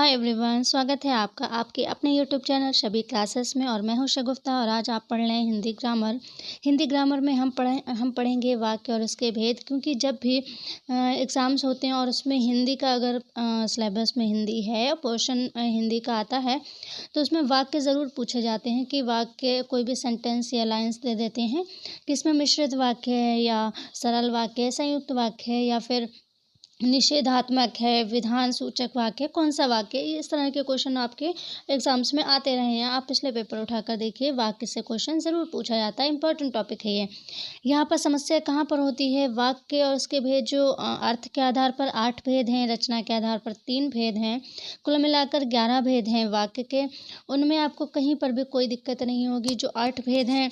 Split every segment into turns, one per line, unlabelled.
Hi everyone, स्वागत है आपका आपके अपने यूट्यूब चैनल शबी क्लासेस में। और मैं हूं शगुफ्ता और आज आप पढ़ रहे हैं हिंदी ग्रामर में हम पढ़ेंगे वाक्य और उसके भेद। क्योंकि जब भी एग्ज़ाम्स होते हैं और उसमें हिंदी का अगर सिलेबस में हिंदी है, पोर्शन हिंदी का आता है, तो उसमें वाक्य ज़रूर पूछे जाते हैं कि वाक्य कोई भी सेंटेंस या लाइन्स दे देते हैं कि इसमें मिश्रित वाक्य है या सरल वाक्य है, संयुक्त वाक्य है या फिर निषेधात्मक है, विधान सूचक वाक्य, कौन सा वाक्य। इस तरह के क्वेश्चन आपके एग्जाम्स में आते रहे हैं। आप पिछले पेपर उठाकर देखिए, वाक्य से क्वेश्चन ज़रूर पूछा जाता है। इंपॉर्टेंट टॉपिक है ये। यहाँ पर समस्या कहाँ पर होती है, वाक्य और उसके भेद जो अर्थ के आधार पर 8 भेद हैं, रचना के आधार पर 3 भेद हैं, कुल मिलाकर 11 भेद हैं वाक्य के। उनमें आपको कहीं पर भी कोई दिक्कत नहीं होगी। जो 8 भेद हैं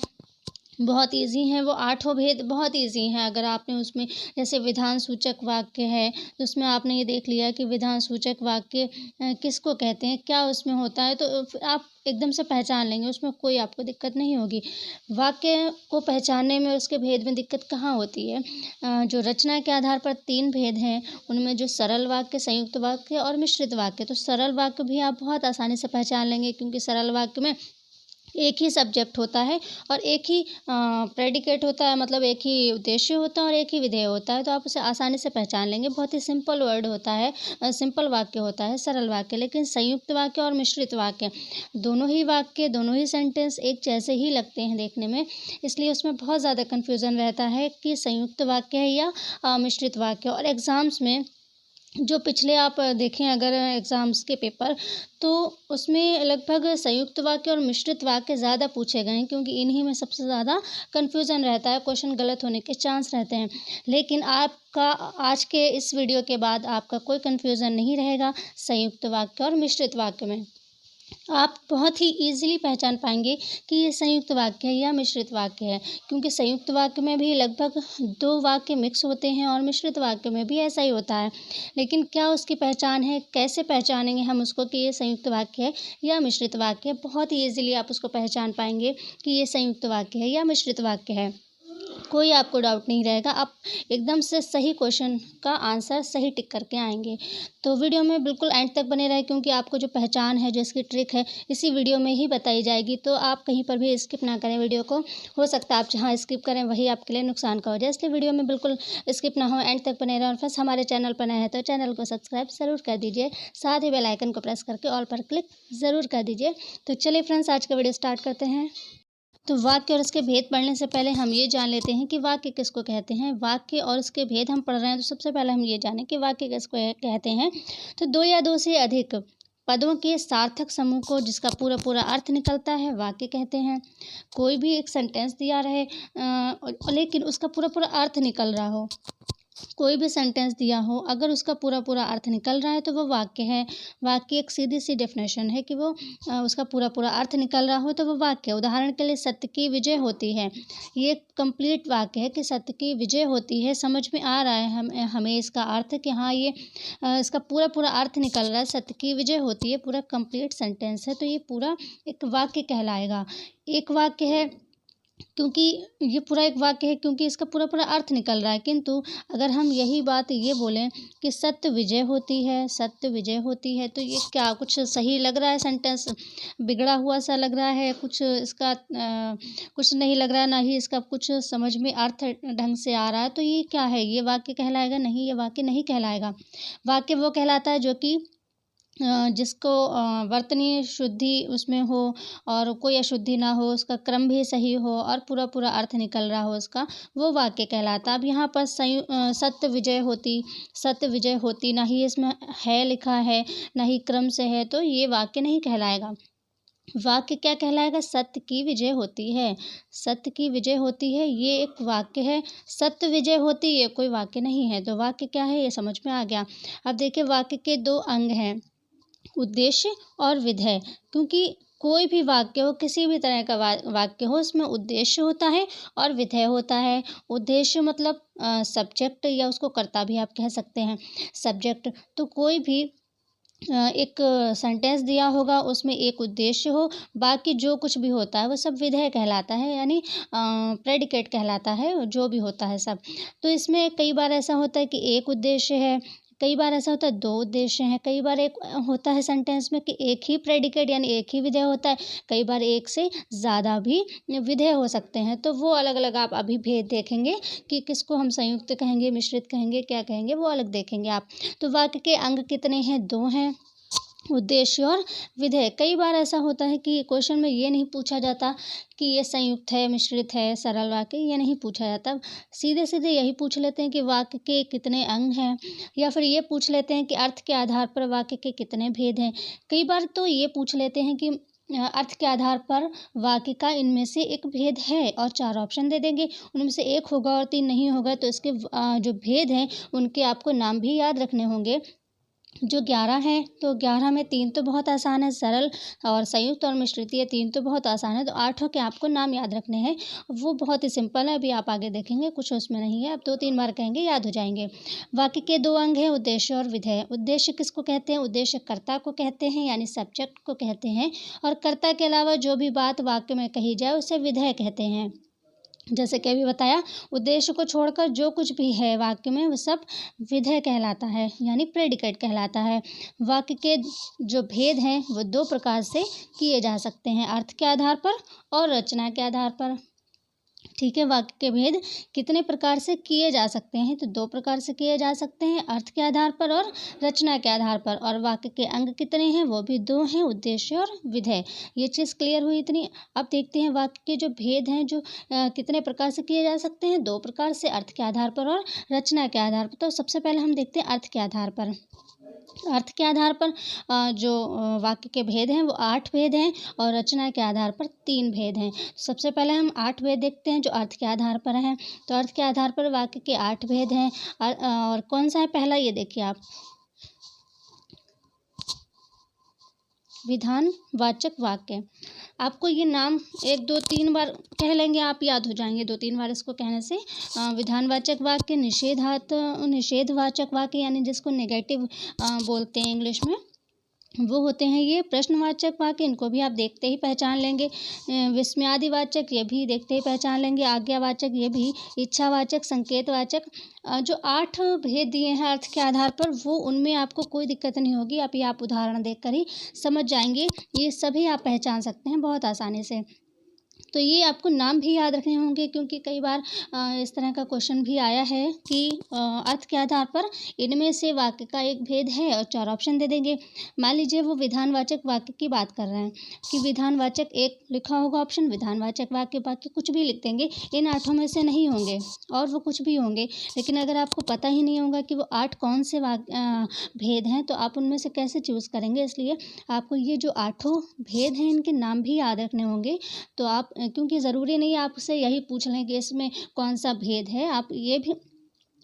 बहुत इजी हैं, वो 8 भेद बहुत इजी हैं। अगर आपने उसमें जैसे विधान सूचक वाक्य है तो उसमें आपने ये देख लिया कि विधान सूचक वाक्य किसको कहते हैं, क्या उसमें होता है, तो फिर आप एकदम से पहचान लेंगे, उसमें कोई आपको दिक्कत नहीं होगी। वाक्य को पहचानने में उसके भेद में दिक्कत कहाँ होती है। जो रचना के आधार पर 3 भेद हैं, उनमें जो सरल वाक्य, संयुक्त वाक्य और मिश्रित वाक्य। तो सरल वाक्य भी आप बहुत आसानी से पहचान लेंगे, क्योंकि सरल वाक्य में एक ही सब्जेक्ट होता है और एक ही प्रेडिकेट होता है, मतलब एक ही उद्देश्य होता है और एक ही विधेय होता है। तो आप उसे आसानी से पहचान लेंगे। बहुत ही सिंपल वर्ड होता है, सिंपल वाक्य होता है सरल वाक्य। लेकिन संयुक्त वाक्य और मिश्रित वाक्य, दोनों ही वाक्य, दोनों ही सेंटेंस एक जैसे ही लगते हैं देखने में, इसलिए उसमें बहुत ज़्यादा कन्फ्यूज़न रहता है कि संयुक्त वाक्य है या मिश्रित वाक्य। और एग्ज़ाम्स में जो पिछले आप देखें अगर एग्ज़ाम्स के पेपर, तो उसमें लगभग संयुक्त वाक्य और मिश्रित वाक्य ज़्यादा पूछे गए हैं, क्योंकि इन्हीं में सबसे ज़्यादा कन्फ्यूज़न रहता है, क्वेश्चन गलत होने के चांस रहते हैं। लेकिन आपका आज के इस वीडियो के बाद आपका कोई कन्फ्यूज़न नहीं रहेगा संयुक्त वाक्य और मिश्रित वाक्य में। आप बहुत ही ईज़िली पहचान पाएंगे कि ये संयुक्त वाक्य है या मिश्रित वाक्य है, क्योंकि संयुक्त वाक्य में भी लगभग 2 वाक्य मिक्स होते हैं और मिश्रित वाक्य में भी ऐसा ही होता है। लेकिन क्या उसकी पहचान है, कैसे पहचानेंगे हम उसको कि ये संयुक्त वाक्य है या मिश्रित वाक्य है। बहुत ही ईज़िली आप उसको पहचान पाएंगे कि ये संयुक्त वाक्य है या मिश्रित वाक्य है। कोई आपको डाउट नहीं रहेगा, आप एकदम से सही क्वेश्चन का आंसर सही टिक करके आएंगे। तो वीडियो में बिल्कुल एंड तक बने रहे, क्योंकि आपको जो पहचान है, जो इसकी ट्रिक है, इसी वीडियो में ही बताई जाएगी। तो आप कहीं पर भी स्किप ना करें वीडियो को। हो सकता है आप जहाँ स्किप करें वही आपके लिए नुकसान का हो जाए, इसलिए वीडियो में बिल्कुल स्किप ना हो, एंड तक बने रहें। और फर्स्ट हमारे चैनल पर नए हैं तो चैनल को सब्सक्राइब ज़रूर कर दीजिए, साथ ही बेल आइकन को प्रेस करके ऑल पर क्लिक ज़रूर कर दीजिए। तो चलिए फ्रेंड्स, आज का वीडियो स्टार्ट करते हैं। तो वाक्य और उसके भेद पढ़ने से पहले हम ये जान लेते हैं कि वाक्य किसको कहते हैं। वाक्य और उसके भेद हम पढ़ रहे हैं, तो सबसे पहले हम ये जानें कि वाक्य किसको कहते हैं। तो 2 या 2 से अधिक पदों के सार्थक समूह को जिसका पूरा पूरा अर्थ निकलता है, वाक्य कहते हैं। कोई भी एक सेंटेंस दिया रहे लेकिन उसका पूरा पूरा अर्थ निकल रहा हो, कोई भी सेंटेंस दिया हो, अगर उसका पूरा पूरा अर्थ निकल रहा है तो वो वाक्य है। वाक्य एक सीधी सी डेफिनेशन है कि वो उसका पूरा पूरा अर्थ निकल रहा हो तो वो वाक्य है। उदाहरण के लिए, सत्य की विजय होती है, ये कंप्लीट वाक्य है कि सत्य की विजय होती है। समझ में आ रहा है हमें इसका अर्थ कि हाँ, ये इसका पूरा पूरा अर्थ निकल रहा है, सत्य की विजय होती है, पूरा कंप्लीट सेंटेंस है, तो ये पूरा एक वाक्य कहलाएगा। एक वाक्य है क्योंकि ये पूरा एक वाक्य है क्योंकि इसका पूरा पूरा अर्थ निकल रहा है। किंतु अगर हम यही बात ये बोलें कि सत्य विजय होती है, सत्य विजय होती है, तो ये क्या कुछ सही लग रहा है, सेंटेंस बिगड़ा हुआ सा लग रहा है, कुछ इसका कुछ नहीं लग रहा है, ना ही इसका कुछ समझ में अर्थ ढंग से आ रहा है। तो ये क्या है, ये वाक्य कहलाएगा नहीं, ये वाक्य नहीं कहलाएगा। वाक्य वो कहलाता है जो कि जिसको वर्तनीय शुद्धि उसमें हो और कोई अशुद्धि ना हो, उसका क्रम भी सही हो और पूरा पूरा अर्थ निकल रहा हो उसका, वो वाक्य कहलाता। अब यहाँ पर सत्य विजय होती ना ही इसमें है लिखा है, ना ही क्रम से है, तो ये वाक्य नहीं कहलाएगा। वाक्य क्या कहलाएगा, सत्य की विजय होती है, सत्य की विजय होती है, ये एक वाक्य है। सत्य विजय होती है कोई वाक्य नहीं है। तो वाक्य क्या है, ये समझ में आ गया। अब देखिए, वाक्य के 2 अंग हैं, उद्देश्य और विधेय। क्योंकि कोई भी वाक्य हो, किसी भी तरह का वाक्य हो, उसमें उद्देश्य होता है और विधेय होता है। उद्देश्य मतलब सब्जेक्ट, या उसको कर्ता भी आप कह सकते हैं, सब्जेक्ट। तो कोई भी एक सेंटेंस दिया होगा, उसमें एक उद्देश्य हो, बाकी जो कुछ भी होता है वो सब विधेय कहलाता है, यानी प्रेडिकेट कहलाता है, जो भी होता है सब। तो इसमें कई बार ऐसा होता है कि एक उद्देश्य है, कई बार ऐसा होता है दो उद्देश्य हैं, कई बार एक होता है सेंटेंस में कि एक ही प्रेडिकेट यानी एक ही विधेय होता है, कई बार एक से ज़्यादा भी विधेय हो सकते हैं। तो वो अलग-अलग आप अभी भेद देखेंगे कि किसको हम संयुक्त कहेंगे, मिश्रित कहेंगे, क्या कहेंगे, वो अलग देखेंगे आप। तो वाक्य के अंग कितने हैं? 2 हैं, उद्देश्य और विधेय। कई बार ऐसा होता है कि क्वेश्चन में ये नहीं पूछा जाता कि ये संयुक्त है, मिश्रित है, सरल वाक्य, ये नहीं पूछा जाता। सीधे-सीधे यही पूछ लेते हैं कि वाक्य के कितने अंग हैं, या फिर ये पूछ लेते हैं कि अर्थ के आधार पर वाक्य के कितने भेद हैं। कई बार तो ये पूछ लेते हैं कि अर्थ के आधार पर वाक्य का इनमें से एक भेद है, और 4 ऑप्शन दे देंगे। उनमें से 1 होगा और 3 नहीं होगा, तो इसके जो भेद हैं उनके आपको नाम भी याद रखने होंगे। जो 11 हैं, तो 11 में 3 तो बहुत आसान है, सरल और संयुक्त और मिश्रित, ये 3 तो बहुत आसान है। तो 8 के आपको नाम याद रखने हैं, वो बहुत ही सिंपल है, अभी आप आगे देखेंगे, कुछ उसमें नहीं है, आप 2-3 बार कहेंगे याद हो जाएंगे। वाक्य के 2 अंग हैं, उद्देश्य और विधेय। उद्देश्य किसको कहते हैं? उद्देश्य कर्ता को कहते हैं, यानी सब्जेक्ट को कहते हैं, और कर्ता के अलावा जो भी बात वाक्य में कही जाए उसे विधेय कहते हैं। जैसे कि अभी बताया, उद्देश्य को छोड़कर जो कुछ भी है वाक्य में वो सब विधेय कहलाता है, यानी प्रेडिकेट कहलाता है। वाक्य के जो भेद हैं वो 2 प्रकार से किए जा सकते हैं, अर्थ के आधार पर और रचना के आधार पर। ठीक है, वाक्य के भेद कितने प्रकार से किए जा सकते हैं? तो 2 प्रकार से किए जा सकते हैं, अर्थ के आधार पर और रचना के आधार पर। और वाक्य के अंग कितने हैं? वो भी 2 हैं, उद्देश्य और विधेय। ये चीज़ क्लियर हुई इतनी। अब देखते हैं वाक्य के जो भेद हैं जो कितने प्रकार से किए जा सकते हैं? 2 प्रकार से, अर्थ के आधार पर और रचना के आधार पर। तो सबसे पहले हम देखते हैं अर्थ के आधार पर। अर्थ के आधार पर जो वाक्य के भेद हैं वो 8 भेद हैं, और रचना के आधार पर 3 भेद हैं। सबसे पहले हम 8 भेद देखते हैं जो अर्थ के आधार पर हैं। तो अर्थ के आधार पर वाक्य के 8 भेद हैं, और कौन सा है पहला, ये देखिए आप, विधानवाचक वाक्य। आपको ये नाम 1, 2, 3 बार कह लेंगे, आप याद हो जाएंगे 2-3 बार इसको कहने से। विधानवाचक वाक्य, निषेधवाचक वाक्य यानी जिसको नेगेटिव बोलते हैं इंग्लिश में, वो होते हैं ये प्रश्नवाचक वाक्य, इनको भी आप देखते ही पहचान लेंगे। विस्मयादिवाचक, ये भी देखते ही पहचान लेंगे। आज्ञावाचक, ये भी। इच्छावाचक, संकेतवाचक। जो 8 भेद दिए हैं अर्थ के आधार पर, वो उनमें आपको कोई दिक्कत नहीं होगी, अभी आप उदाहरण देखकर ही समझ जाएंगे। ये सभी आप पहचान सकते हैं बहुत आसानी से। तो ये आपको नाम भी याद रखने होंगे, क्योंकि कई बार इस तरह का क्वेश्चन भी आया है कि अर्थ के आधार पर इनमें से वाक्य का एक भेद है, और 4 ऑप्शन दे देंगे। मान लीजिए वो विधानवाचक वाक्य की बात कर रहे हैं कि विधानवाचक एक लिखा होगा ऑप्शन, विधानवाचक वाक्य, बाकी कुछ भी लिख देंगे। इन 8 में से नहीं होंगे, और वो कुछ भी होंगे, लेकिन अगर आपको पता ही नहीं होगा कि वो 8 कौन से भेद हैं, तो आप उनमें से कैसे चूज़ करेंगे? इसलिए आपको ये जो 8 भेद हैं इनके नाम भी याद रखने होंगे। तो आप, क्योंकि ज़रूरी नहीं आपसे यही पूछ लें कि इसमें कौन सा भेद है, आप ये भी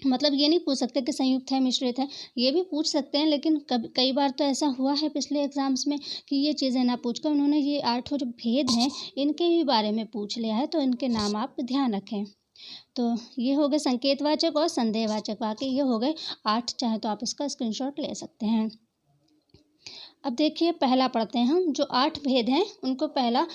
मतलब ये नहीं पूछ सकते कि संयुक्त है, मिश्रित है, ये भी पूछ सकते हैं। लेकिन कई बार तो ऐसा हुआ है पिछले एग्ज़ाम्स में कि ये चीज़ें ना पूछकर उन्होंने ये 8 जो भेद हैं इनके ही बारे में पूछ लिया है, तो इनके नाम आप ध्यान रखें। तो ये हो गए संकेतवाचक और संदेहवाचक वाक्य, ये हो गए 8, चाहे तो आप इसका स्क्रीनशॉट ले सकते हैं। अब देखिए पहला पढ़ते हैं हम, जो 8 भेद हैं उनको पहला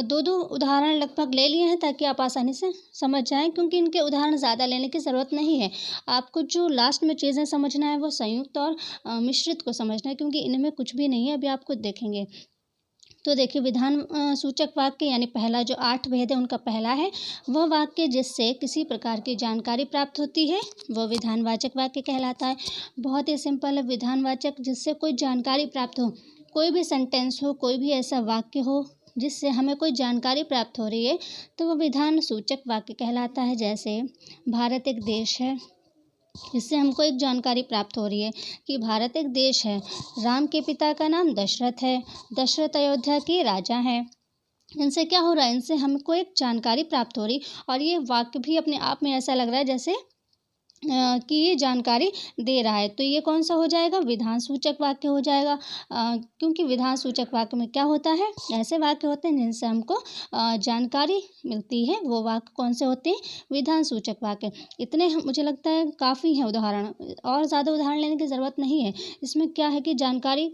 2-2 उदाहरण लगभग ले लिए हैं ताकि आप आसानी से समझ जाएं, क्योंकि इनके उदाहरण ज़्यादा लेने की ज़रूरत नहीं है। आपको जो लास्ट में चीज़ें समझना है वो संयुक्त और मिश्रित को समझना है, क्योंकि इनमें कुछ भी नहीं है, अभी आप खुद देखेंगे। तो देखिए विधान सूचक वाक्य यानी पहला जो 8 भेद है उनका पहला है, वह वाक्य जिससे किसी प्रकार की जानकारी प्राप्त होती है वह विधानवाचक वाक्य कहलाता है। बहुत ही सिंपल है, विधानवाचक जिससे कोई जानकारी प्राप्त हो, कोई भी सेंटेंस हो, कोई भी ऐसा वाक्य हो जिससे हमें कोई जानकारी प्राप्त हो रही है, तो वह विधान सूचक वाक्य कहलाता है। जैसे भारत एक देश है, इससे हमको एक जानकारी प्राप्त हो रही है कि भारत एक देश है। राम के पिता का नाम दशरथ है, दशरथ अयोध्या के राजा हैं। इनसे क्या हो रहा है, इनसे हमको एक जानकारी प्राप्त हो रही, और ये वाक्य भी अपने आप में ऐसा लग रहा है जैसे कि ये जानकारी दे रहा है। तो ये कौन सा हो जाएगा, विधान सूचक वाक्य हो जाएगा। क्योंकि विधान सूचक वाक्य में क्या होता है, ऐसे वाक्य होते हैं जिनसे हमको जानकारी मिलती है, वो वाक्य कौन से होते हैं, विधान सूचक वाक्य। इतने मुझे लगता है काफ़ी हैं उदाहरण, और ज़्यादा उदाहरण लेने की ज़रूरत नहीं है। इसमें क्या है कि जानकारी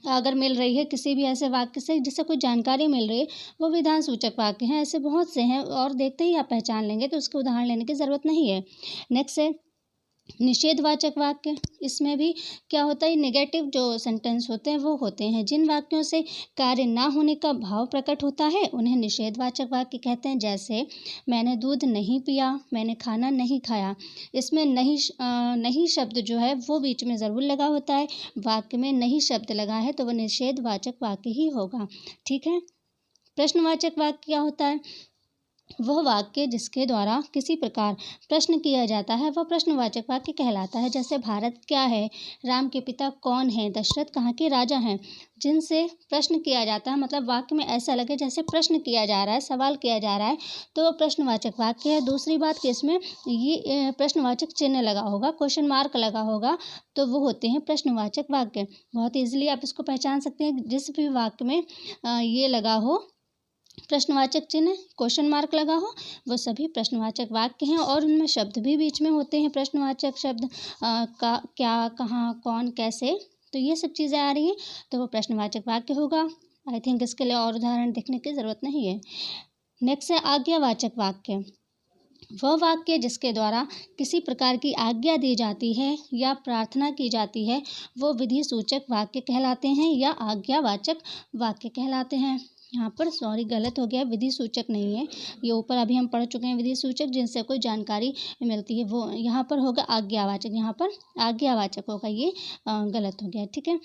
अगर मिल रही है किसी भी ऐसे वाक्य से जिससे कोई जानकारी मिल रही है, वो विधान सूचक वाक्य हैं। ऐसे बहुत से हैं, और देखते ही आप पहचान लेंगे, तो उसके उदाहरण लेने की ज़रूरत नहीं है। नेक्स्ट है निषेधवाचक वाक्य, इसमें भी क्या होता है, नेगेटिव जो सेंटेंस होते हैं वो होते हैं। जिन वाक्यों से कार्य ना होने का भाव प्रकट होता है उन्हें निषेधवाचक वाक्य कहते हैं। जैसे मैंने दूध नहीं पिया, मैंने खाना नहीं खाया। इसमें नहीं शब्द जो है वो बीच में ज़रूर लगा होता है। वाक्य में नहीं शब्द लगा है तो वह निषेधवाचक वाक्य ही होगा। ठीक है। प्रश्नवाचक वाक्य क्या होता है, वह वाक्य जिसके द्वारा किसी प्रकार प्रश्न किया जाता है वह प्रश्नवाचक वाक्य कहलाता है। जैसे भारत क्या है, राम के पिता कौन हैं, दशरथ कहाँ के राजा हैं। जिनसे प्रश्न किया जाता है, मतलब वाक्य में ऐसा लगे जैसे प्रश्न किया जा रहा है, सवाल किया जा रहा है, तो वह प्रश्नवाचक वाक्य है। दूसरी बात कि इसमें ये प्रश्नवाचक चिन्ह लगा होगा, क्वेश्चन मार्क लगा होगा, तो वो होते हैं प्रश्नवाचक वाक्य। बहुत ईजिली आप इसको पहचान सकते हैं। जिस भी वाक्य में ये लगा हो प्रश्नवाचक चिन्ह, क्वेश्चन मार्क लगा हो, वो सभी प्रश्नवाचक वाक्य हैं। और उनमें शब्द भी बीच में होते हैं, प्रश्नवाचक शब्द का, क्या, कहाँ, कौन, कैसे, तो ये सब चीज़ें आ रही हैं तो वो प्रश्नवाचक वाक्य होगा। आई थिंक इसके लिए और उदाहरण देखने की ज़रूरत नहीं है। नेक्स्ट है आज्ञावाचक वाक्य। वह वाक्य जिसके द्वारा किसी प्रकार की आज्ञा दी जाती है या प्रार्थना की जाती है वो विधि सूचक वाक्य कहलाते हैं या आज्ञावाचक वाक्य कहलाते हैं। यहाँ पर सॉरी गलत हो गया, विधि सूचक नहीं है, ये ऊपर अभी हम पढ़ चुके हैं विधि सूचक जिनसे कोई जानकारी मिलती है, वो यहाँ पर होगा आज्ञावाचक, यहाँ पर आज्ञावाचक होगा, ये गलत हो गया। ठीक है।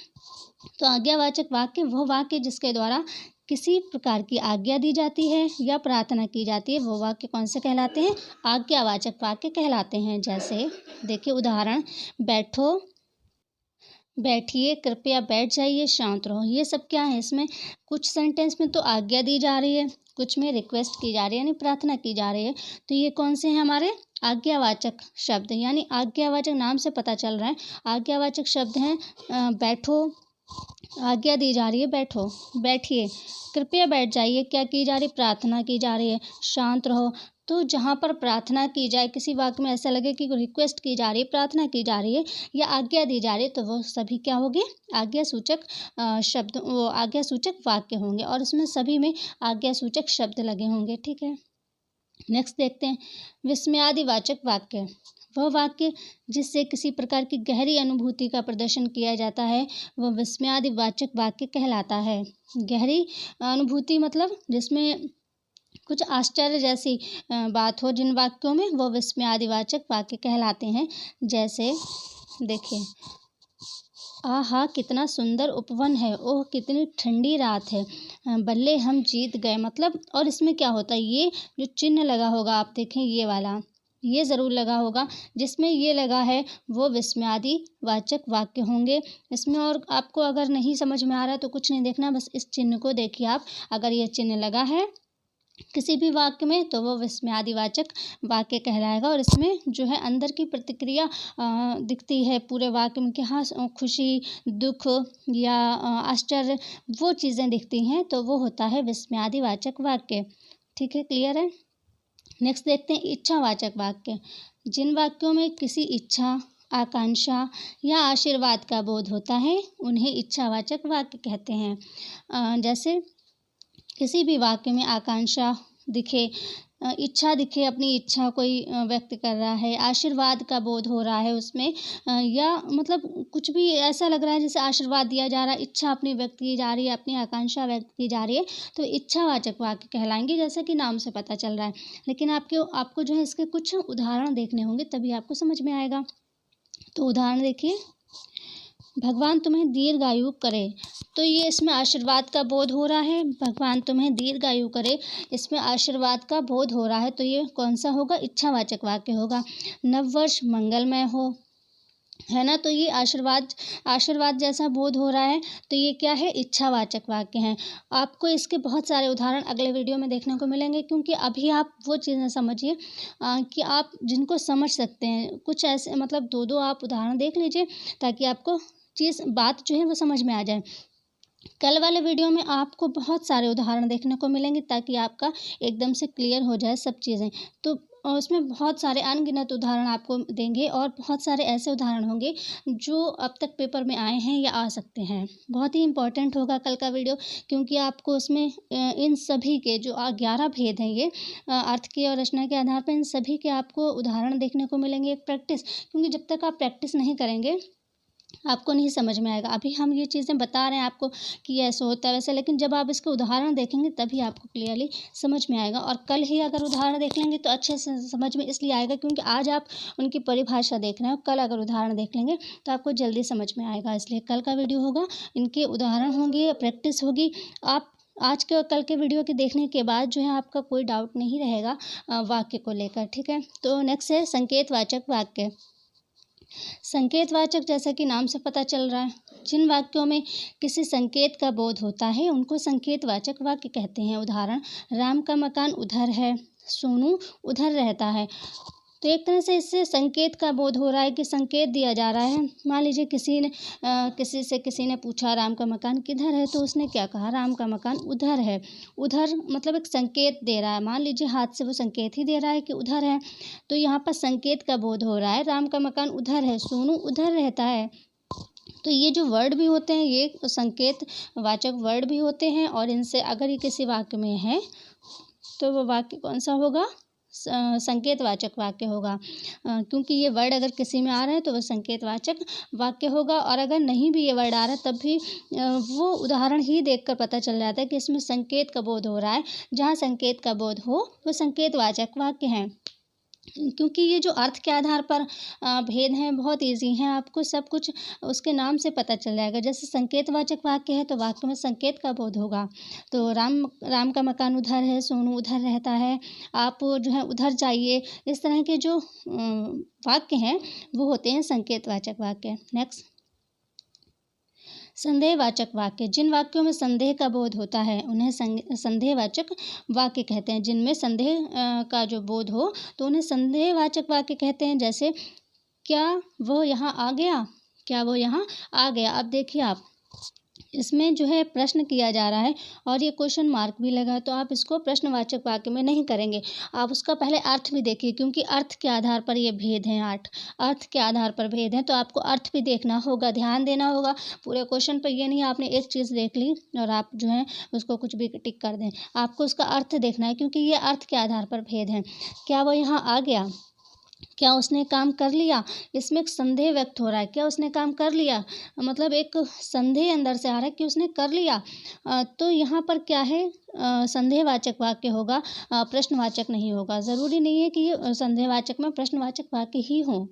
तो आज्ञावाचक वाक्य वह वाक्य जिसके द्वारा किसी प्रकार की आज्ञा दी जाती है या प्रार्थना की जाती है वो वाक्य कौन से कहलाते हैं, आज्ञावाचक वाक्य कहलाते हैं। जैसे देखिए उदाहरण, बैठो, बैठिए, कृपया बैठ जाइए, शांत रहो, ये सब क्या है, इसमें कुछ सेंटेंस में तो आज्ञा दी जा रही है, कुछ में रिक्वेस्ट की जा रही है, यानी प्रार्थना की जा रही है। तो ये कौन से हैं हमारे आज्ञावाचक शब्द, यानी आज्ञावाचक, नाम से पता चल रहा है आज्ञावाचक शब्द हैं। बैठो, आज्ञा दी जा रही है, बैठो, बैठिए, कृपया बैठ जाइए, क्या की जा रही, प्रार्थना की जा रही है, शांत रहो। तो जहाँ पर प्रार्थना की जाए, किसी वाक्य में ऐसा लगे कि रिक्वेस्ट की जा रही है, प्रार्थना की जा रही है या आज्ञा दी जा रही है, तो वो सभी क्या होंगे, आज्ञा सूचक शब्द, वो आज्ञा सूचक वाक्य होंगे और इसमें सभी में आज्ञा सूचक शब्द लगे होंगे। ठीक है। नेक्स्ट देखते हैं विस्मयादिवाचक वाक्य। वह वाक्य जिससे किसी प्रकार की गहरी अनुभूति का प्रदर्शन किया जाता है वह विस्मयादिवाचक वाक्य कहलाता है। गहरी अनुभूति मतलब जिसमें कुछ आश्चर्य जैसी बात हो, जिन वाक्यों में वो विस्मयादिवाचक वाक्य कहलाते हैं। जैसे देखिए, आहा कितना सुंदर उपवन है, ओह कितनी ठंडी रात है, बल्ले हम जीत गए, मतलब। और इसमें क्या होता है, ये जो चिन्ह लगा होगा आप देखें, ये वाला, ये ज़रूर लगा होगा, जिसमें ये लगा है वो विस्मयादिवाचक वाक्य होंगे इसमें। और आपको अगर नहीं समझ में आ रहा तो कुछ नहीं देखना, बस इस चिन्ह को देखिए आप, अगर ये चिन्ह लगा है किसी भी वाक्य में तो वो विस्मयादिवाचक वाक्य कहलाएगा। और इसमें जो है अंदर की प्रतिक्रिया दिखती है पूरे वाक्य में कि हाँ खुशी, दुख या आश्चर्य, वो चीज़ें दिखती हैं, तो वो होता है विस्मयादिवाचक वाक्य। ठीक है, क्लियर है। नेक्स्ट देखते हैं इच्छावाचक वाक्य। जिन वाक्यों में किसी इच्छा, आकांक्षा या आशीर्वाद का बोध होता है उन्हें इच्छावाचक वाक्य कहते हैं। जैसे किसी भी वाक्य में आकांक्षा दिखे, इच्छा दिखे, अपनी इच्छा कोई व्यक्त कर रहा है, आशीर्वाद का बोध हो रहा है उसमें, या मतलब कुछ भी ऐसा लग रहा है जैसे आशीर्वाद दिया जा रहा है, इच्छा अपनी व्यक्त की जा रही है, अपनी आकांक्षा व्यक्त की जा रही है, तो इच्छावाचक वाक्य कहलाएंगे, जैसा कि नाम से पता चल रहा है। लेकिन आपको जो है इसके कुछ उदाहरण देखने होंगे तभी आपको समझ में आएगा। तो उदाहरण देखिए, भगवान तुम्हें दीर्घायु करे, तो ये इसमें आशीर्वाद का बोध हो रहा है, भगवान तुम्हें दीर्घायु करे, इसमें आशीर्वाद का बोध हो रहा है, तो ये कौन सा होगा, इच्छावाचक वाक्य होगा। नववर्ष मंगलमय हो, है ना, तो ये आशीर्वाद जैसा बोध हो रहा है, तो ये क्या है, इच्छावाचक वाक्य हैं। आपको इसके बहुत सारे उदाहरण अगले वीडियो में देखने को मिलेंगे, क्योंकि अभी आप वो चीज़ें समझिए कि आप जिनको समझ सकते हैं, कुछ ऐसे मतलब दो आप उदाहरण देख लीजिए ताकि आपको बात जो है वो समझ में आ जाए। कल वाले वीडियो में आपको बहुत सारे उदाहरण देखने को मिलेंगे ताकि आपका एकदम से क्लियर हो जाए सब चीज़ें। तो उसमें बहुत सारे अनगिनत उदाहरण आपको देंगे और बहुत सारे ऐसे उदाहरण होंगे जो अब तक पेपर में आए हैं या आ सकते हैं। बहुत ही इम्पोर्टेंट होगा कल का वीडियो, क्योंकि आपको उसमें इन सभी के जो 11 भेद हैं ये अर्थ के और रचना के आधार पर इन सभी के आपको उदाहरण देखने को मिलेंगे। एक प्रैक्टिस, क्योंकि जब तक आप प्रैक्टिस नहीं करेंगे आपको नहीं समझ में आएगा। अभी हम ये चीज़ें बता रहे हैं आपको कि ऐसे होता है वैसे, लेकिन जब आप इसके उदाहरण देखेंगे तभी आपको क्लियरली समझ में आएगा। और कल ही अगर उदाहरण देख लेंगे तो अच्छे से समझ में इसलिए आएगा क्योंकि आज आप उनकी परिभाषा देख रहे हैं, कल अगर उदाहरण देख लेंगे तो आपको जल्दी समझ में आएगा। इसलिए कल का वीडियो होगा, इनके उदाहरण होंगे, प्रैक्टिस होगी। आप आज के और कल के वीडियो के देखने के बाद जो है आपका कोई डाउट नहीं रहेगा वाक्य को लेकर, ठीक है। तो नेक्स्ट है संकेतवाचक वाक्य। संकेतवाचक, जैसा कि नाम से पता चल रहा है, जिन वाक्यों में किसी संकेत का बोध होता है उनको संकेतवाचक वाक्य कहते हैं। उदाहरण, राम का मकान उधर है, सोनू उधर रहता है। तो एक तरह से इससे संकेत का बोध हो रहा है कि संकेत दिया जा रहा है। मान लीजिए किसी ने पूछा राम का मकान किधर है, तो उसने क्या कहा, राम का मकान उधर है। उधर मतलब एक संकेत दे रहा है, मान लीजिए हाथ से वो संकेत ही दे रहा है कि उधर है। तो यहाँ पर संकेत का बोध हो रहा है, राम का मकान उधर है, सोनू उधर रहता है। तो ये जो वर्ड भी होते हैं ये संकेत वाचक वर्ड भी होते हैं, और इनसे अगर ये किसी वाक्य में है तो वो वाक्य कौन सा होगा, संकेतवाचक वाक्य होगा। क्योंकि ये वर्ड अगर किसी में आ रहा है तो वो संकेतवाचक वाक्य होगा, और अगर नहीं भी ये वर्ड आ रहा है तब भी वो उदाहरण ही देखकर पता चल जाता है कि इसमें संकेत का बोध हो रहा है। जहाँ संकेत का बोध हो वो संकेतवाचक वाक्य हैं। क्योंकि ये जो अर्थ के आधार पर भेद हैं बहुत इजी हैं, आपको सब कुछ उसके नाम से पता चल जाएगा। जैसे संकेतवाचक वाक्य है तो वाक्य में संकेत का बोध होगा। तो राम का मकान उधर है, सोनू उधर रहता है, आप जो है उधर जाइए। इस तरह के जो वाक्य हैं वो होते हैं संकेतवाचक वाक्य। नेक्स्ट, संदेहवाचक वाक्य। जिन वाक्यों में संदेह का बोध होता है उन्हें संदेहवाचक वाक्य कहते हैं। जिनमें संदेह का जो बोध हो तो उन्हें संदेहवाचक वाक्य कहते हैं। जैसे, क्या वो यहाँ आ गया, क्या वो यहाँ आ गया। अब देखिए आप, इसमें जो है प्रश्न किया जा रहा है और ये क्वेश्चन मार्क भी लगा, तो आप इसको प्रश्नवाचक वाक्य में नहीं करेंगे। आप उसका पहले अर्थ भी देखिए, क्योंकि अर्थ के आधार पर ये भेद हैं। अर्थ के आधार पर भेद हैं, तो आपको अर्थ भी देखना होगा, ध्यान देना होगा पूरे क्वेश्चन पर। ये नहीं आपने एक चीज़ देख ली और आप जो है उसको कुछ भी टिक कर दें। आपको उसका अर्थ देखना है, क्योंकि ये अर्थ के आधार पर भेद हैं। क्या वो यहाँ आ गया, क्या उसने काम कर लिया। इसमें एक संदेह व्यक्त हो रहा है, क्या उसने काम कर लिया, मतलब एक संदेह अंदर से आ रहा है कि उसने कर लिया। तो यहाँ पर क्या है, संदेहवाचक वाक्य होगा, प्रश्नवाचक नहीं होगा। ज़रूरी नहीं है कि ये संदेहवाचक में प्रश्नवाचक वाक्य ही हो,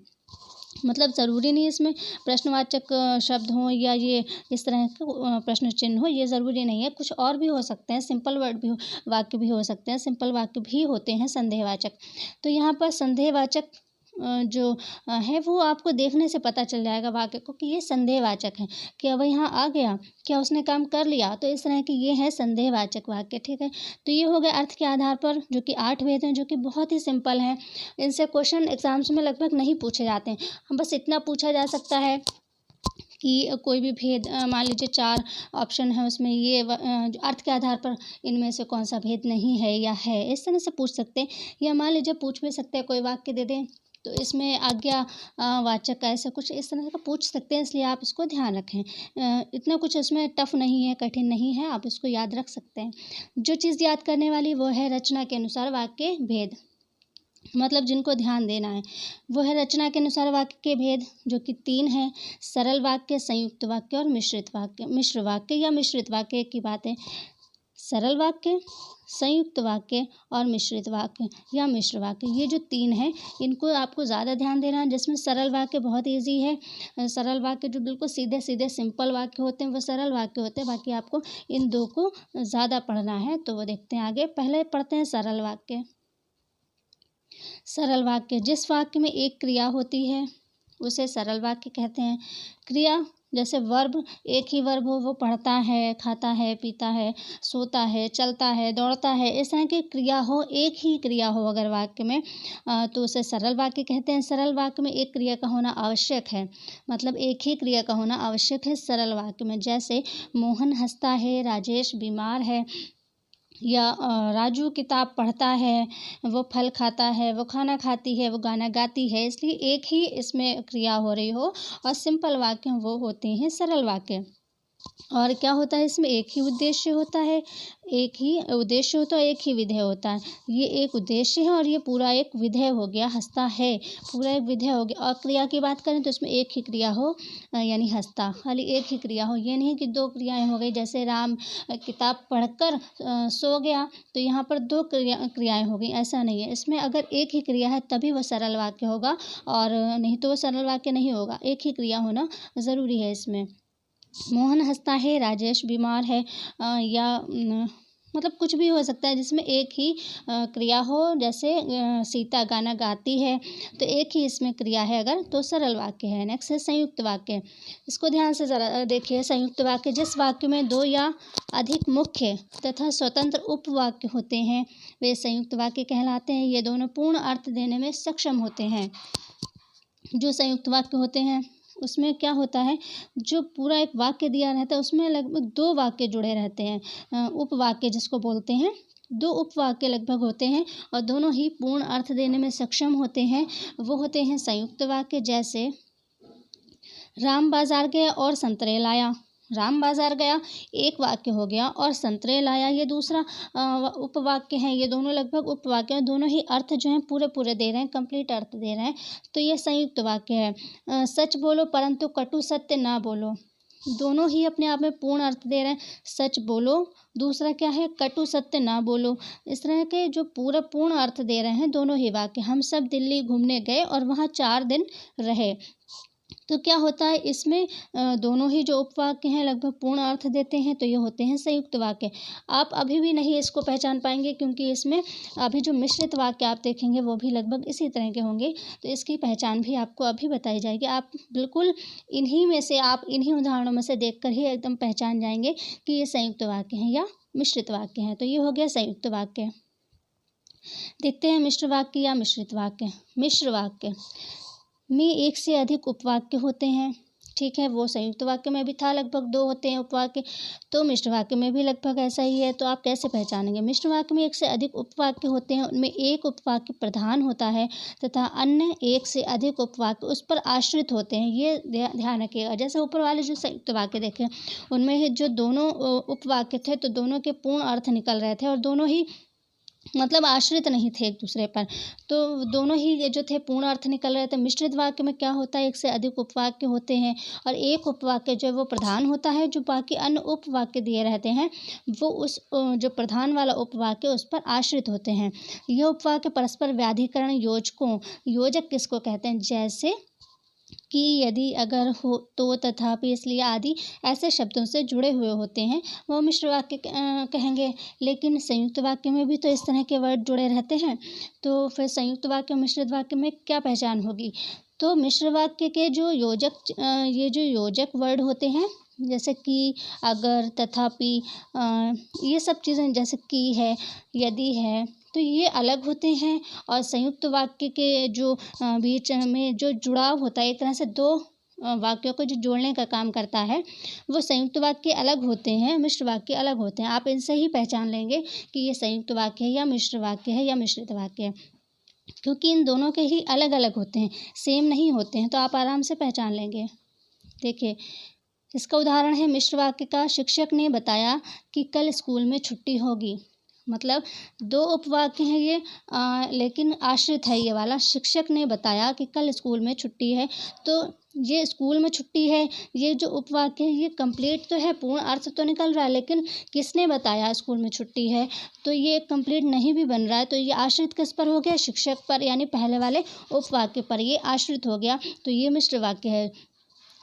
मतलब ज़रूरी नहीं इसमें प्रश्नवाचक शब्द हों या ये इस तरह का प्रश्न चिन्ह हो, ये ज़रूरी नहीं है। कुछ और भी हो सकते हैं, सिंपल वर्ड भी वाक्य भी हो सकते हैं, सिंपल वाक्य भी होते हैं संदेहवाचक। तो यहाँ पर संदेहवाचक जो है वो आपको देखने से पता चल जाएगा वाक्य को कि ये संदेहवाचक है। क्या वह यहाँ आ गया, क्या उसने काम कर लिया। तो इस तरह के ये है संदेहवाचक वाक्य, ठीक है। तो ये हो गया अर्थ के आधार पर, जो कि 8 भेद हैं, जो कि बहुत ही सिंपल हैं। इनसे क्वेश्चन एग्जाम्स में लगभग नहीं पूछे जाते हैं। हम बस इतना पूछा जा सकता है कि कोई भी भेद, मान लीजिए 4 ऑप्शन है, उसमें ये जो अर्थ के आधार पर इनमें से कौन सा भेद नहीं है या है, इस तरह से पूछ सकते हैं। या मान लीजिए पूछ भी सकते हैं, कोई वाक्य दे दें तो इसमें आज्ञा वाचक का ऐसा कुछ इस तरह का पूछ सकते हैं, इसलिए आप इसको ध्यान रखें। इतना कुछ इसमें टफ नहीं है, कठिन नहीं है, आप इसको याद रख सकते हैं। जो चीज़ याद करने वाली वो है रचना के अनुसार वाक्य भेद, मतलब जिनको ध्यान देना है वो है रचना के अनुसार वाक्य के भेद, जो कि 3 हैं। सरल वाक्य, संयुक्त वाक्य और मिश्र वाक्य या मिश्रित वाक्य की बात है। सरल वाक्य, संयुक्त वाक्य और मिश्रित वाक्य या मिश्र वाक्य, ये जो 3 हैं इनको आपको ज़्यादा ध्यान देना है। जिसमें सरल वाक्य बहुत इजी है, सरल वाक्य जो बिल्कुल सीधे सीधे सिंपल वाक्य होते हैं वो सरल वाक्य होते हैं। बाकी आपको इन 2 को ज़्यादा पढ़ना है, तो वो देखते हैं आगे। पहले पढ़ते हैं सरल वाक्य। सरल वाक्य, जिस वाक्य में एक क्रिया होती है उसे सरल वाक्य कहते हैं। क्रिया जैसे वर्ब, एक ही वर्ब हो, वो पढ़ता है, खाता है, पीता है, सोता है, चलता है, दौड़ता है, इस तरह की क्रिया हो, एक ही क्रिया हो अगर वाक्य में, तो उसे सरल वाक्य कहते हैं। सरल वाक्य में एक क्रिया का होना आवश्यक है, मतलब एक ही क्रिया का होना आवश्यक है सरल वाक्य में। जैसे मोहन हंसता है, राजेश बीमार है, या राजू किताब पढ़ता है, वो फल खाता है, वो खाना खाती है, वो गाना गाती है, इसलिए एक ही इसमें क्रिया हो रही हो। और सिंपल वाक्य वो होते हैं सरल वाक्य। और क्या होता है इसमें, एक ही उद्देश्य होता है, एक ही उद्देश्य होता है, एक ही विधेय होता है। ये एक उद्देश्य है और ये पूरा एक विधेय हो गया, हंसता है, पूरा एक विधेय हो गया। और क्रिया की बात करें तो इसमें एक ही क्रिया हो, यानी हंसता, खाली एक ही क्रिया हो। ये नहीं कि दो क्रियाएं हो गई, जैसे राम किताब पढ़कर सो गया, तो यहाँ पर दो क्रियाएं हो गई, ऐसा नहीं है। इसमें अगर एक ही क्रिया है तभी वह सरल वाक्य होगा, और नहीं तो वह सरल वाक्य नहीं होगा। एक ही क्रिया होना ज़रूरी है इसमें। मोहन हंसता है, राजेश बीमार है, या मतलब कुछ भी हो सकता है जिसमें एक ही क्रिया हो। जैसे सीता गाना गाती है, तो एक ही इसमें क्रिया है अगर, तो सरल वाक्य है। नेक्स्ट है संयुक्त वाक्य। इसको ध्यान से ज़रा देखिए। संयुक्त वाक्य, जिस वाक्य में दो या अधिक मुख्य तथा स्वतंत्र उपवाक्य होते हैं वे संयुक्त वाक्य कहलाते हैं। ये दोनों पूर्ण अर्थ देने में सक्षम होते हैं। जो संयुक्त वाक्य होते हैं उसमें क्या होता है, जो पूरा एक वाक्य दिया रहता है उसमें लगभग दो वाक्य जुड़े रहते हैं, उपवाक्य जिसको बोलते हैं। दो उपवाक्य लगभग होते हैं और दोनों ही पूर्ण अर्थ देने में सक्षम होते हैं, वो होते हैं संयुक्त वाक्य। जैसे राम बाजार गया और संतरे लाया। राम बाजार गया एक वाक्य हो गया, और संतरे लाया ये दूसरा उपवाक्य है। ये दोनों लगभग उपवाक्य हैं, दोनों ही अर्थ जो हैं पूरे पूरे दे रहे हैं, कंप्लीट अर्थ दे रहे हैं, तो ये संयुक्त वाक्य है। सच बोलो परंतु कटु सत्य ना बोलो। दोनों ही अपने आप में पूर्ण अर्थ दे रहे हैं। सच बोलो, दूसरा क्या है, कटु सत्य ना बोलो। इस तरह के जो पूरा पूर्ण अर्थ दे रहे हैं दोनों ही वाक्य। हम सब दिल्ली घूमने गए और वहाँ 4 दिन रहे। तो क्या होता है इसमें, दोनों ही जो उपवाक्य हैं लगभग पूर्ण अर्थ देते हैं, तो ये होते हैं संयुक्त वाक्य। आप अभी भी नहीं इसको पहचान पाएंगे, क्योंकि इसमें अभी जो मिश्रित वाक्य आप देखेंगे वो भी लगभग इसी तरह के होंगे, तो इसकी पहचान भी आपको अभी बताई जाएगी। आप बिल्कुल इन्हीं में से, आप इन्हीं उदाहरणों में से देख कर ही एकदम पहचान जाएंगे कि ये संयुक्त वाक्य हैं या मिश्रित वाक्य हैं। तो ये हो गया संयुक्त वाक्य। देखते हैं मिश्र वाक्य या मिश्रित वाक्य। मिश्र वाक्य में एक से अधिक उपवाक्य होते हैं, ठीक है, वो संयुक्त वाक्य में भी था, लगभग 2 होते हैं उपवाक्य, तो मिश्र वाक्य में भी लगभग ऐसा ही है। तो आप कैसे पहचानेंगे, मिश्र वाक्य में एक से अधिक उपवाक्य होते हैं, उनमें एक उपवाक्य प्रधान होता है तथा अन्य एक से अधिक उपवाक्य उस पर आश्रित होते हैं। ये ध्यान रखिएगा। जैसे ऊपर वाले जो संयुक्त वाक्य देखे, उनमें जो दोनों उपवाक्य थे तो दोनों के पूर्ण अर्थ निकल रहे थे और दोनों ही मतलब आश्रित नहीं थे एक दूसरे पर, तो दोनों ही जो थे पूर्ण अर्थ निकल रहे थे। मिश्रित वाक्य में क्या होता है, एक से अधिक उपवाक्य होते हैं और एक उपवाक्य जो है वो प्रधान होता है, जो बाकी अन्य उपवाक्य दिए रहते हैं वो उस जो प्रधान वाला उपवाक्य उस पर आश्रित होते हैं। यह उपवाक्य परस्पर व्याधिकरण योजकों, योजक किसको कहते हैं, जैसे कि, यदि, अगर, हो, तो, तथापि, इसलिए आदि ऐसे शब्दों से जुड़े हुए होते हैं, वो मिश्र वाक्य कहेंगे। लेकिन संयुक्त वाक्य में भी तो इस तरह के वर्ड जुड़े रहते हैं, तो फिर संयुक्त वाक्य और मिश्रित वाक्य में क्या पहचान होगी। तो मिश्र वाक्य के जो योजक, ये जो योजक वर्ड होते हैं, जैसे कि, अगर, तथापि, ये सब चीज़ें, जैसे कि है, यदि है, तो ये अलग होते हैं। और संयुक्त वाक्य के जो बीच में जो जुड़ाव होता है, एक तरह से दो वाक्यों को जो जोड़ने का काम करता है, वो संयुक्त वाक्य अलग होते हैं, मिश्र वाक्य अलग होते हैं। आप इनसे ही पहचान लेंगे कि ये संयुक्त वाक्य है या मिश्र वाक्य है या मिश्रित वाक्य है, क्योंकि इन दोनों के ही अलग अलग होते हैं, सेम नहीं होते हैं, तो आप आराम से पहचान लेंगे। देखिए, इसका उदाहरण है मिश्र वाक्य का। शिक्षक ने बताया कि कल स्कूल में छुट्टी होगी। मतलब 2 उपवाक्य हैं ये, लेकिन आश्रित है ये वाला। शिक्षक ने बताया कि कल स्कूल में छुट्टी है, तो ये स्कूल में छुट्टी है, ये जो उपवाक्य है ये कंप्लीट तो है, पूर्ण अर्थ तो निकल रहा है, लेकिन किसने बताया स्कूल में छुट्टी है, तो ये कंप्लीट नहीं भी बन रहा है। तो ये आश्रित किस पर हो गया, शिक्षक पर, यानी पहले वाले उपवाक्य पर ये आश्रित हो गया, तो ये मिश्र वाक्य है।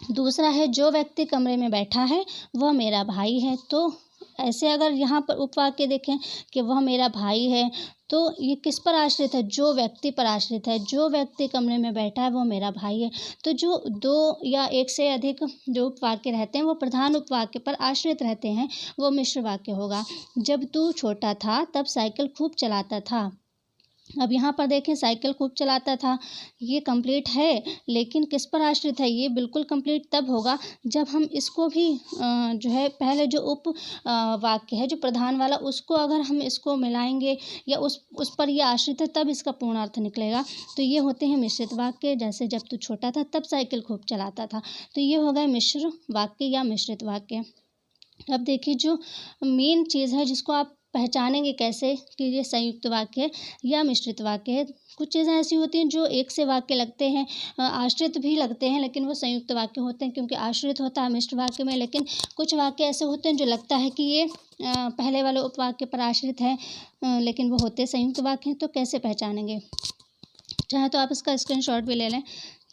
दूसरा है, जो व्यक्ति कमरे में बैठा है वह मेरा भाई है। तो ऐसे अगर यहाँ पर उपवाक्य देखें कि वह मेरा भाई है, तो ये किस पर आश्रित है, जो व्यक्ति पर आश्रित है। जो व्यक्ति कमरे में बैठा है वो मेरा भाई है। तो जो 2 या एक से अधिक जो उपवाक्य रहते हैं वो प्रधान उपवाक्य पर आश्रित रहते हैं, वो मिश्र वाक्य होगा। जब तू छोटा था तब साइकिल खूब चलाता था। अब यहाँ पर देखें, साइकिल खूब चलाता था, ये कंप्लीट है, लेकिन किस पर आश्रित है? ये बिल्कुल कंप्लीट तब होगा जब हम इसको भी जो है पहले जो वाक्य है जो प्रधान वाला, उसको अगर हम इसको मिलाएंगे या उस पर ये आश्रित है, तब इसका पूर्ण अर्थ निकलेगा। तो ये होते हैं मिश्रित वाक्य। जैसे जब तू छोटा था तब साइकिल खूब चलाता था, तो ये हो गए मिश्र वाक्य या मिश्रित वाक्य। अब देखिए, जो मेन चीज़ है जिसको आप पहचानेंगे कैसे कि ये संयुक्त वाक्य है या मिश्रित वाक्य है। कुछ चीज़ें ऐसी होती हैं जो एक से वाक्य लगते हैं, आश्रित भी लगते हैं, लेकिन वो संयुक्त वाक्य होते हैं, क्योंकि आश्रित होता है मिश्र वाक्य में। लेकिन कुछ वाक्य ऐसे होते हैं जो लगता है कि ये पहले वाले उपवाक्य पर आश्रित है, लेकिन वो होते संयुक्त वाक्य हैं। तो कैसे पहचानेंगे? चाहे तो आप इसका स्क्रीनशॉट भी ले लें।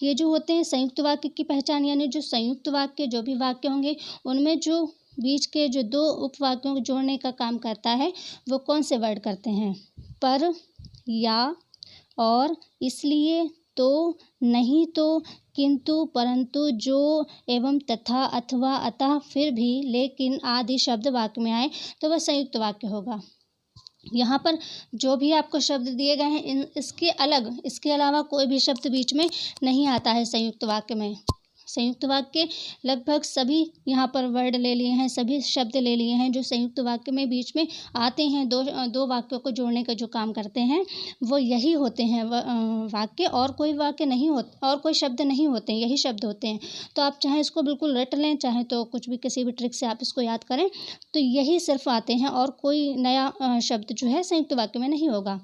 ये जो होते हैं संयुक्त वाक्य की पहचान, यानी जो संयुक्त वाक्य जो भी वाक्य होंगे उनमें जो बीच के जो दो उपवाक्यों को जोड़ने का काम करता है, वो कौन से वर्ड करते हैं? पर, या, और, इसलिए, तो, नहीं तो, किंतु, परंतु, जो, एवं, तथा, अथवा, अतः, फिर भी, लेकिन आदि शब्द वाक्य में आए तो वह संयुक्त वाक्य होगा। यहाँ पर जो भी आपको शब्द दिए गए हैं, इसके अलावा कोई भी शब्द बीच में नहीं आता है संयुक्त वाक्य में। संयुक्त वाक्य लगभग सभी यहाँ पर वर्ड ले लिए हैं, सभी शब्द ले लिए हैं जो संयुक्त वाक्य में बीच में आते हैं, दो वाक्यों को जोड़ने का जो काम करते हैं वो यही होते हैं वाक्य। और कोई वाक्य नहीं होता, और कोई शब्द नहीं होते, यही शब्द होते हैं। तो आप चाहे इसको बिल्कुल रट लें, चाहे तो कुछ भी किसी भी ट्रिक से आप इसको याद करें, तो यही सिर्फ आते हैं, और कोई नया शब्द जो है संयुक्त वाक्य में नहीं होगा।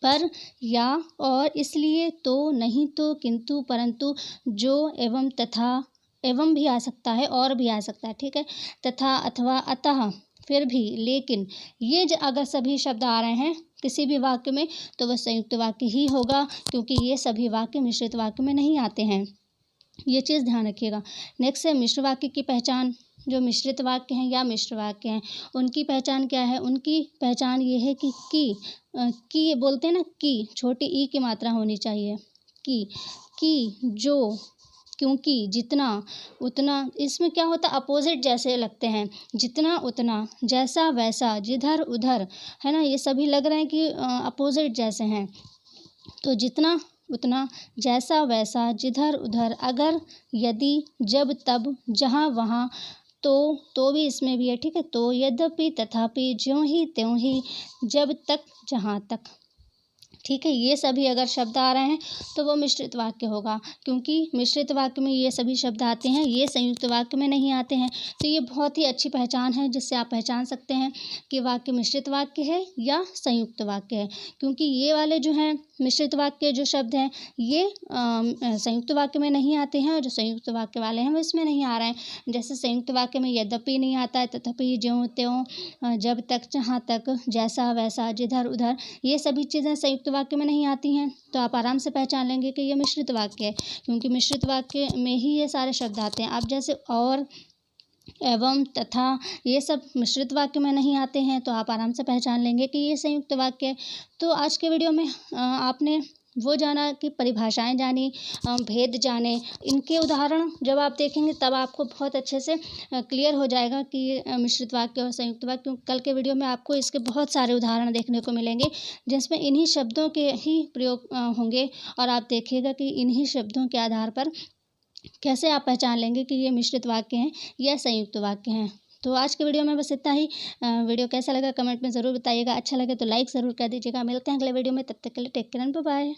पर, या, और, इसलिए, तो, नहीं तो, किंतु, परंतु, जो, एवं, तथा, एवं भी आ सकता है और भी आ सकता है, ठीक है, तथा, अथवा, अतः, फिर भी, लेकिन, ये अगर सभी शब्द आ रहे हैं किसी भी वाक्य में तो वह संयुक्त वाक्य ही होगा, क्योंकि ये सभी वाक्य मिश्रित वाक्य में नहीं आते हैं। ये चीज़ ध्यान रखिएगा। नेक्स्ट है मिश्र वाक्य की पहचान। जो मिश्रित वाक्य हैं या मिश्र वाक्य हैं, उनकी पहचान क्या है? उनकी पहचान ये है कि की बोलते हैं ना, की छोटी ई की मात्रा होनी चाहिए। की, जो, क्योंकि, जितना, उतना। इसमें क्या होता है? अपोजिट जैसे लगते हैं, जितना उतना, जैसा वैसा, जिधर उधर, है ना, ये सभी लग रहे हैं कि अपोजिट जैसे हैं। तो जितना उतना, जैसा वैसा, जिधर उधर, अगर, यदि, जब तब, जहाँ वहाँ, तो भी इसमें भी है, ठीक है। तो, यद्यपि, तथापि, ज्यों ही त्यों ही, जब तक, जहाँ तक, ठीक है। ये सभी अगर शब्द आ रहे हैं तो वो मिश्रित वाक्य होगा, क्योंकि मिश्रित वाक्य में ये सभी शब्द आते हैं, ये संयुक्त वाक्य में नहीं आते हैं। तो ये बहुत ही अच्छी पहचान है जिससे आप पहचान सकते हैं कि वाक्य मिश्रित वाक्य है या संयुक्त वाक्य है, क्योंकि ये वाले जो हैं मिश्रित वाक्य जो शब्द हैं ये संयुक्त वाक्य में नहीं आते हैं, और जो संयुक्त वाक्य वाले हैं वो इसमें नहीं आ रहे हैं। जैसे संयुक्त वाक्य में यद्यपि नहीं आता है, तथापि, ज्यों त्यों, जब तक, जहाँ तक, जैसा वैसा, जिधर उधर, ये सभी चीज़ें संयुक्त वाक्य में नहीं आती हैं। तो आप आराम से पहचान लेंगे कि ये मिश्रित वाक्य है, क्योंकि मिश्रित वाक्य में ही ये सारे शब्द आते हैं। आप जैसे और, एवं, तथा, ये सब मिश्रित वाक्य में नहीं आते हैं, तो आप आराम से पहचान लेंगे कि ये संयुक्त वाक्य है। तो आज के वीडियो में आपने वो जाना कि परिभाषाएं जानी, भेद जाने, इनके उदाहरण जब आप देखेंगे तब आपको बहुत अच्छे से क्लियर हो जाएगा कि ये मिश्रित वाक्य और संयुक्त वाक्य। क्योंकि कल के वीडियो में आपको इसके बहुत सारे उदाहरण देखने को मिलेंगे जिसमें इन्हीं शब्दों के ही प्रयोग होंगे, और आप देखिएगा कि इन्हीं शब्दों के आधार पर कैसे आप पहचान लेंगे कि ये मिश्रित वाक्य हैं या संयुक्त वाक्य हैं। तो आज के वीडियो में बस इतना ही। वीडियो कैसा लगा कमेंट में ज़रूर बताइएगा, अच्छा लगे तो लाइक ज़रूर कर दीजिएगा। मिलते हैं अगले वीडियो में, तब तक के लिए take care and bye bye.